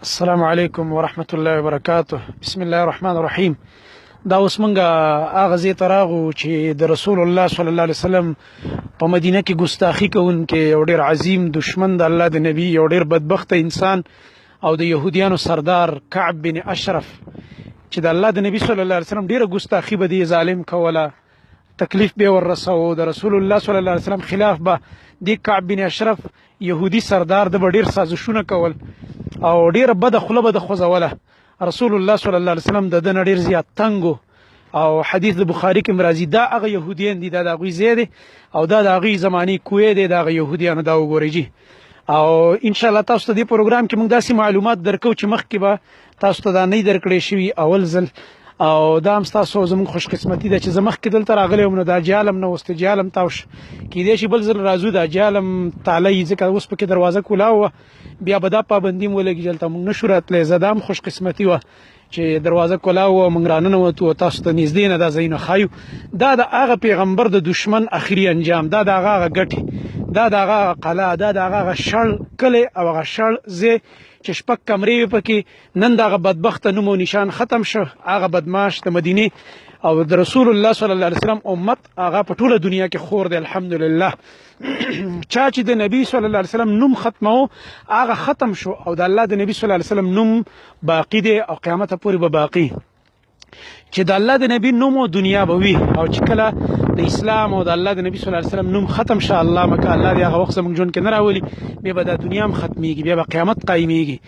السلام علیکم ورحمت الله وبرکاته. بسم الله الرحمن الرحیم. دا اوس مونږه هغه ځای ته راغو چې د رسول الله صلی الله علیه وسلم په مدینه کې ګستاخي کوونکی یو ډېر عظیم دشمن د الله د نبی یو ډېر بدبخته انسان او د یهودیانو سردار کعب بن اشرف چې د الله د نبی صلی الله علیه وسلم ډېره ګستاخي به دی ظالم کوله، تکلیف به ورساو. د رسول الله صلی الله علیه وسلم خلاف به دی کعب بن اشرف یهودي سردار د به ډېر سازشونه کول او ډیره بده خوله به د خوځوله. رسول الله صلی الله علیه وسلم د ده نه ډېر زیات تنګ او حدیث د بخاري کې راځي دا هغه یهودیان دي، دا د هغوی ځای دی او دا د هغوی زمانې کوی دی، د هغه یهودیانو دا وګورئ جي. او انشاءالله تاسو ته دې پروګرام کې موږ داسې معلومات درکو چې مخکې به تاسو ته دا نه درکړی شوي اول ځل، او دا هم ستاسو زموږ خوش قسمتي ده چې زه مخکې دلته راغلی وم نو دا جالم نه اوس جالم تاو شه، کیدای شي بل ځل راځو دا جالم تالی ځکه اوس پکې دروازه کولاو وه، بیا به دا پابندي م ولګي دلته موږ نشو راتلی. زه دا هم خوش قسمتي وه چې دروازه کولاو وه موږ راننوتو او تاسو ته نږدې نه دا ځایونه ښایو. دا د هغه پیغمبر د دشمن اخري انجام، دا د هغه ګټې، دا د هغه قلعه، دا د هغه شړ کلی او هغه شړ ځای چې شپږ کمرې وي پکې. نن دغه بدبخته نوم او نشان ختم شو. هغه بدماش د مدینې او د رسول الله صلی الله علیه وسلم امت هغه په ټوله دنیا کې خور دی الحمدلله. چا چې د نبی صلی الله علیه وسلم نوم ختمو هغه ختم شو او د الله د نبی صلی الله علیه وسلم نوم باقی دی او قیامت پورې به باقی. چې د الله د نبی نوم او دنیا به وي او چې کله د اسلام او د الله د نبی صلی الله علیه وسلم نوم ختم شه، الله مکه الله دې هغه وخت زموږ ژوند کې نه راولي، بیا به دا دنیا هم ختمیږي، بیا به قیامت قایمیږي.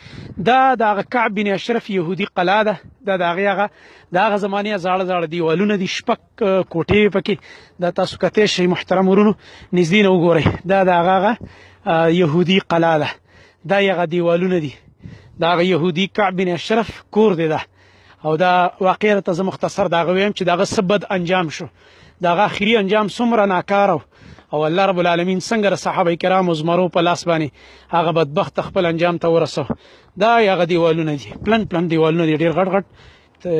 دا د هغه کعب بن اشرف یهودي قلعه ده، دا د هغه زمانې زاړه زاړه دیوالونه دي، شپږ کوټې پکې. دا تاسو کتلی شئ محترم ورونو نږدې نه وګورئ، دا د هغه یهودي قلعه ده، دا هغه دیوالونه دي، دا هغه یهودي کعب بن اشرف کور دی ده. او دا واقعا ته زه مختصر دا هغه ویم چې د هغه څه بد انجام شو، د هغه اخري انجام څومره ناکاره او الله رب العالمین څنګه د صحابه کرامو زمرو په لاس باندې هغه بدبخت خپل انجام ته ورسو. دا هغه دیوالونه دي، پلن پلن دیوالونه دي، ډېر غټ غټ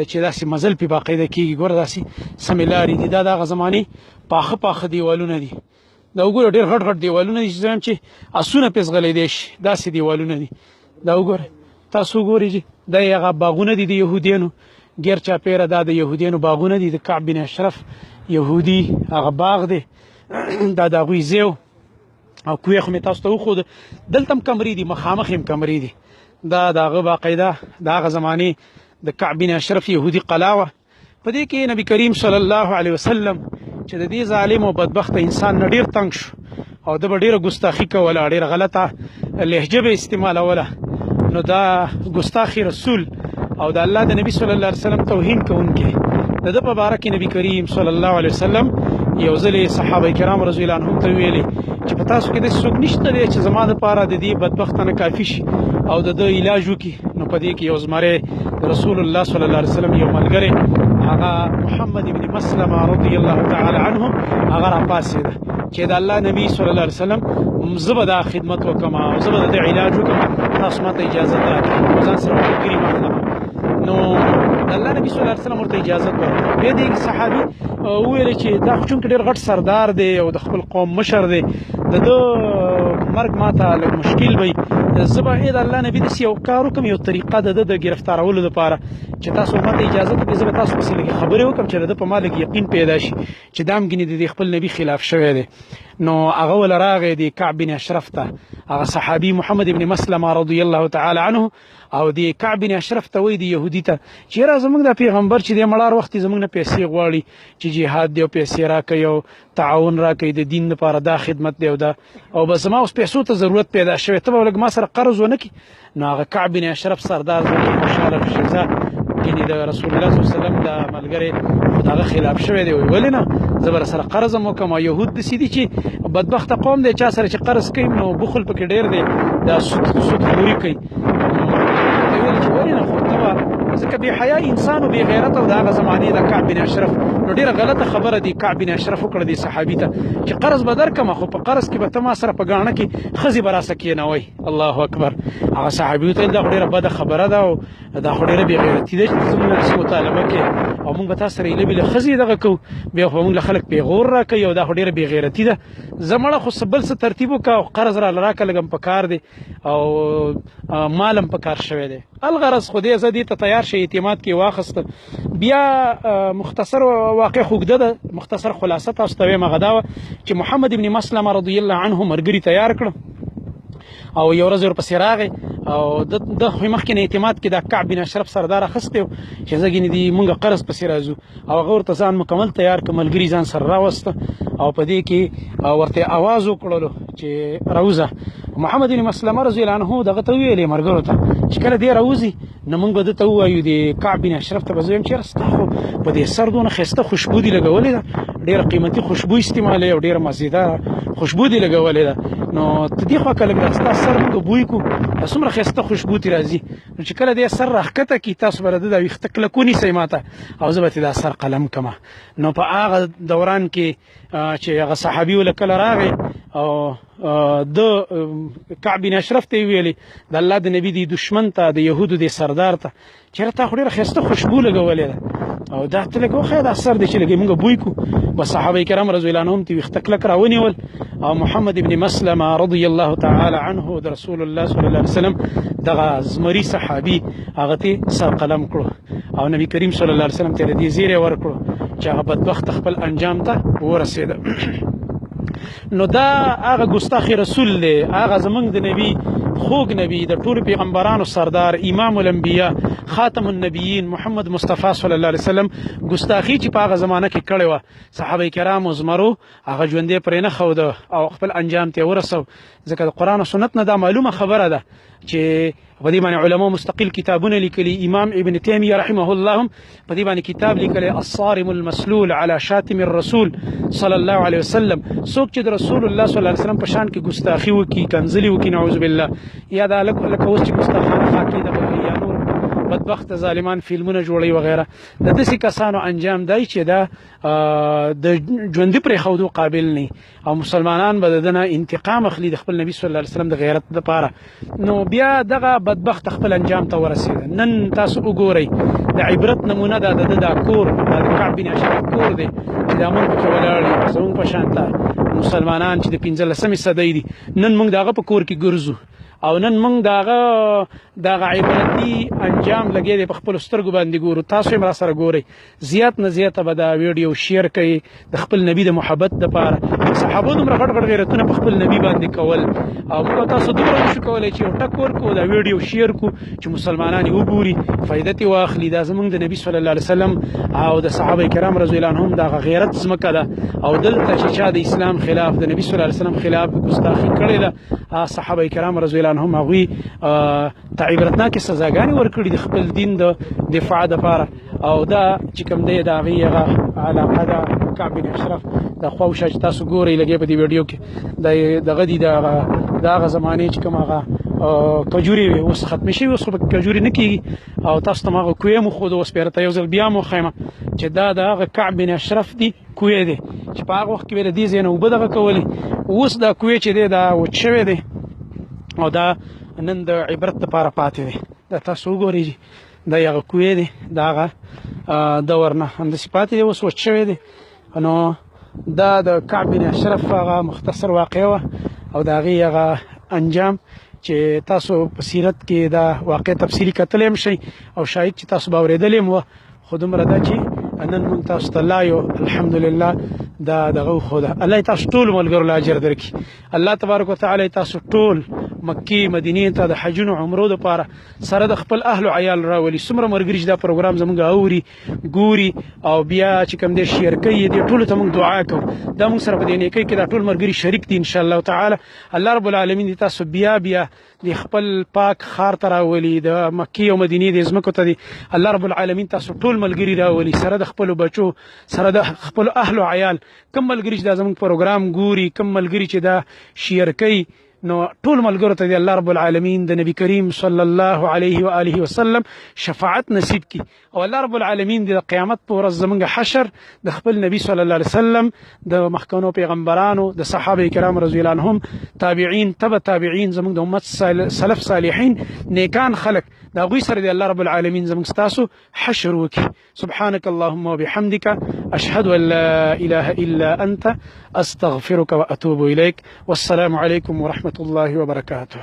چې داسې مزل پې باقاعده کېږي. ګوره داسې سمې لارې دي، دا د هغه زمانې پاخه پاخه دیوالونه دي. دا وګوره ډېر غټ غټ دیوالونه دي چې زه وایم چې اسونه پې ځغلېدی شي، داسې دیوالونه دي. دا وګورئ تاسو وګورئ جي، دا هغه باغونه دي د یهودیانو ګیر چاپیره، دا د یهودیانو باغونه دي، د کعب بن اشرف یهودي هغه باغ دی، دا د هغوی ځای او کوی خو مې تاسو ته وښوده. دلته هم کمرې دي، مخامخ هم کمرې دي. دا د هغه باقاعده د هغه زمانې د کعب بن اشرف یهودي قلعه وه. په دې کې نبي کریم صلی الله علیه وسلم چې د دې ظالم او بدبخته انسان نه ډېر تنګ شو او ده به ډېره ګستاخي کوله، ډېره غلطه لهجه به استعمالوله. نو دا ګستاخي رسول او د الله د نبی صلی الله علیه وسلم توهین کوونکی، د ده په باره کې نبی کریم صلی الله علیه وسلم یو ځلې صحابه کرام رضی الله عنهم ته ویلې چې په تاسو کې داسې څوک نشته دی چې زما دپاره د دې بدبخته نه کافي شي او د ده علاج وکړي. نو په دې کې یو زمری د رسول الله صلی الله علیه وسلم یو ملګری هغه محمد ابن مسلمه رضی الله تعالی عنه هغه راپاڅېده چې د الله نبی صلی الله علیه وسلم زه به دا خدمت وکړم او زه به د ده علاج وکړم، تاسو ماته اجازت راکړئ، ځان سره ملګري واخلم. نو د الله نبی صلی الله علیه وسلم ورته اجازت ورکړه. بیا دې صحابي وویل چې دا خو چونکې ډېر غټ سردار دی او د خپل قوم مشر دی، د ده مرګ ماته لږ مشکل وي، زه به د الله نبي داسې یو کار وکړم، یو طریقه د ده د ګرفتارولو دپاره چې تاسو ماته اجازه وکړئ، زه به تاسو پسې لږې خبرې وکړم چې د ده په ما لږ یقین پیدا شي چې دا هم ګینې د دې خپل نبي خلاف شوی دی. نو هغه وله راغی د کعب بن اشرف ته، هغه صحابي محمد ابن مسلمه رضی الله تعالی عنه او د کعب بن اشرف ته وایي د یهودي ته چې یاره زموږ دا پیغمبر چې دی مړار وخت زموږ نه پیسې غواړي چې جهاد دی او پیسې راکوي او تعاون راکوي د دین لپاره، دا خدمت دی او دا او بس زما اوس پیسو ته ضرورت پیدا شوی، ته به لږ ما سره قرض ونه کړي. نو هغه کعب بن اشرف سردار خوشحاله شو، ځه ګینې د رسول الله صلی الله علیه وسلم د ملګری خو د هغه خلاف شوی دی، ولې نه زه به سره قرض هم وکړم. او یهود داسې دي چې بدبخته قوم دی، چا سره چې قرض کوي نو بخل پکې ډېر دی، دا سود خوري کوي. ویل چې ولې نه، خو ته به ځکه بې حیا انسان او بې غیرته او د هغه زمانې د کعب بن اشرف نو ډېره غلطه خبره دی کعب بن اشرف وکړه دې صحابي ته چې قرض به درکړم خو په قرض کې به ته ما سره په ګاڼه کې ښځې به راسه کېنوئ. الله اکبر. هغه صحابي ته دا خو ډېره بده خبره ده او دا خو ډېره بې غیرتي ده چې زموږ نه داسې مطالبه کې او موږ به تا سره ایله بېله ښځې دغه کوو بیا خو به موږ له خلک پیغور راکوي او دا خو ډېره بې غیرتي ده. زه مړه خو بل څه ترتیب وکړه او قرض راله راکړه لږ هم په کار دی او مال هم په کار شوی دی. الغرض خو دې زه دې ته تیار شي اعتماد کې واخیسته. بیا مختصر واقع خو اوږده ده مختصر خلاصه تاسو ته وایم هغه دا وه چې محمد ابن مسلمه رضی الله عنه ملګري تیار کړه او یو ورځ ورپسې راغی او د خو مخکې نه اعتماد کې دا کعب بن اشرف سردار اخیستی و چې زه ګینې دې مونږ قرض پسې راځو او هغه ورته ځان مکمل تیار کړه ملګري ځان سره راوسته او په دې کې ورته آواز وکړلو چې راوځه. محمد بن مسلمه رضی الله عنه دغه ته وویلې ملګرو ته چې کله دې راوځي نو موږ به ده ته ووایو د کعب بن اشرف ته به زه وایم چېرې ستا خو په دې سر دونه ښایسته خوشبو دې لګولې ده ډېره قیمتي خوشبو استعمالوي او ډېره مزېداره خوشبو دې لګولې ده نو ته دې خوا که لږ دا ستا سر موږ بوی کړو دا څومره ښایسته خوشبو ترې راځي نو چې کله دې سر راښکته کړي تاسو به د ده دا ویښته کلک ونیسئ ما ته او زه به ترې دا سر قلم کړمه. نو په هغه دوران کې چې هغه صحابي وله کله راغی او د کعب بن اشرف ته یې ویلې د الله د نبي د دشمن ته د یهودو د سردار ته چېرې تا خو ډېره ښایسته خوشبو لګولې ده او دا ته لږ وښیه دا سر دی چې لږ موږ بوی کړو. بس صحابه کرام رضی الله عنهم ته ویښته کلک راونیول او محمد ابن مسلمه رضی الله تعالی عنه د رسول الله صلی الله علیه وسلم دغه زمري صحابي هغه ته سر قلم کړو او نبی کریم صلی الله علیه وسلم ته دې زیری ورکړو چې هغه بدبخت خپل انجام ته ورسېده. نو دا هغه ګستاخ رسول دی هغه زمونږ د نبی خوږ نبی د ټولو پیغمبرانو سردار امام الانبیا خاتم النبیین محمد مصطفی صلی الله علیه وسلم ګستاخي چې په هغه زمانه کې کړې وه صحابه کرامو زمرو هغه ژوندی پرې نه ښوده او خپل انجام ته یې ورسو. ځکه د قرآن او سنت نه دا معلومه خبره ده چې په دې باندې علماء مستقل کتابونه لیکلي. امام ابن تیمیه رحمه الله هم په دې باندې کتاب لیکلی الصارم المسلول على شاتم الرسول صلی الله علیه وسلم. څوک چې د رسول الله صلی الله علیه وسلم په شان کې ګستاخي وکړي کنځلې وکړي نعوذ بالله یا دا لکه اوس چې ګستاخانه خاکې ده یا نور بدبخت ظالمان فلمونه جوړوي وغیره د داسې کسانو انجام دی چې دا د ژوندي پرېښودو قابل نه او مسلمانان به د ده نه انتقام اخلي د خپل نبي صلی الله علیه وسلم د غیرت دپاره. نو بیا دغه بدبخت خپل انجام ته ورسېده. نن تاسو وګورئ د عبرت نمونه ده د ده دا کور دا د کعب بن اشرف کور دی چې دا موږ پکې ولاړ یو زموږ په شانته مسلمانان چې د 15مې صدۍ دي نن موږ د هغه په کور کې ګرځو او نن موږ دغه عبرتي انجام لګی دی په خپلو سترګو باندې ګورو. تاسو هم راسره ګورئ زیات نه زیاته به دا ویډیو شیر کوئ د خپل نبي د محبت دپاره. صحابو دومره غټ غټ غیرتونه په خپل نبي باندې کول او موږ تاسو دومره نشو کولی چې یو ټک ورکړو دا ویډیو شیر کړو چې مسلمانان یې وګوري فایده ترې واخلي. دا زموږ د نبي صلی الله علیه وسلم او د صحابه کرام رضی الله عنهم دغه غیرت ځمکه ده او دلته چې چا د اسلام خلاف د نبي صلی الله علیه وسلم خلاف ګستاخي کړې ده صحابه کرام رضی الله عنهم هغوی ته عبرتناکې سزاګانې ورکړي د خپل دین د دفاع دپاره او دا چې کوم دی د هغې هغه علاقه ده کعب بن اشرف د خواوشا چې تاسو ګورئ لګې په دې ویډیو کې دغه دي د هغه زمانې چې کوم هغه کجورې وې اوس ختمې شوي اوس خو پکې کجورې نه کېږي او تاسو ته م هغه کوې مو ښودو اوس بېرته یو ځل بیا مو ښیم چې دا د هغه کعب بن اشرف دي کوې دی چې په هغه وخت کې به د دې ځای نه اوبه دغه کولې اوس دا کوې چې دی دا وچ شوی دی او دا نن د عبرت دپاره پاتې دی. دا تاسو وګورئ دا هغه کوې دی د هغه دور نه همداسې پاتې دی اوس وچ شوی دی. نو دا د کعب بن اشرف هغه مختصر واقعه وه او د هغې هغه انجام چې تاسو په سیرت کې دا واقع تفصیلي کتلی هم شئ او شاید چې تاسو به اورېدلې هم وه خو دومره ده چې نن مونږ تاسو ته لا یو الحمدلله دا دغه وښوده. الله یې تاسو ټولو ملګرو له اجر درکړي. الله تبارک وتعالی یې تاسو ټول مکې مدینې ته د حجونو عمرو دپاره سره د خپل اهل و عیال راولي. څومره ملګري چې دا پروګرام زموږ اوري ګوري او بیا چې کوم دی شیر کوي دې ټولو ته موږ دعا کوو دا موږ سره په دې نیکۍ کې دا ټول ملګري شریک دي انشاءالله تعالی. الله رب العالمین دې تاسو بیا د خپل پاک ښار ته راولي د مکې او مدینې د ځمکو ته دي الله رب العالمین تاسو ټول ملګري راولي سره د خپلو بچو سره د خپلو اهل و عیال. کوم ملګري چې دا زموږ پروګرام ګوري کوم ملګري چې دا شیر کوي نو ټول ملګرو ته دی الله رب العالمین د نبی کریم صلی الله علیه و آله وسلم شفاعت نصیب کی او الله رب العالمین د قیامت په ورځ زمونږ حشر د خپل نبی صلی الله علیه وسلم د مخکونو پیغمبرانو د صحابه کرام رضی الله عنهم تابعین تبع تابعین زمونږ د امت سلف صالحین نیکان خلق دا غوی سره دی الله رب العالمین زمونږ تاسو حشر وکي. سبحانك اللهم وبحمدك اشهد ان لا اله الا انت استغفرك واتوب اليك والسلام عليكم ورحمه الله وبركاته.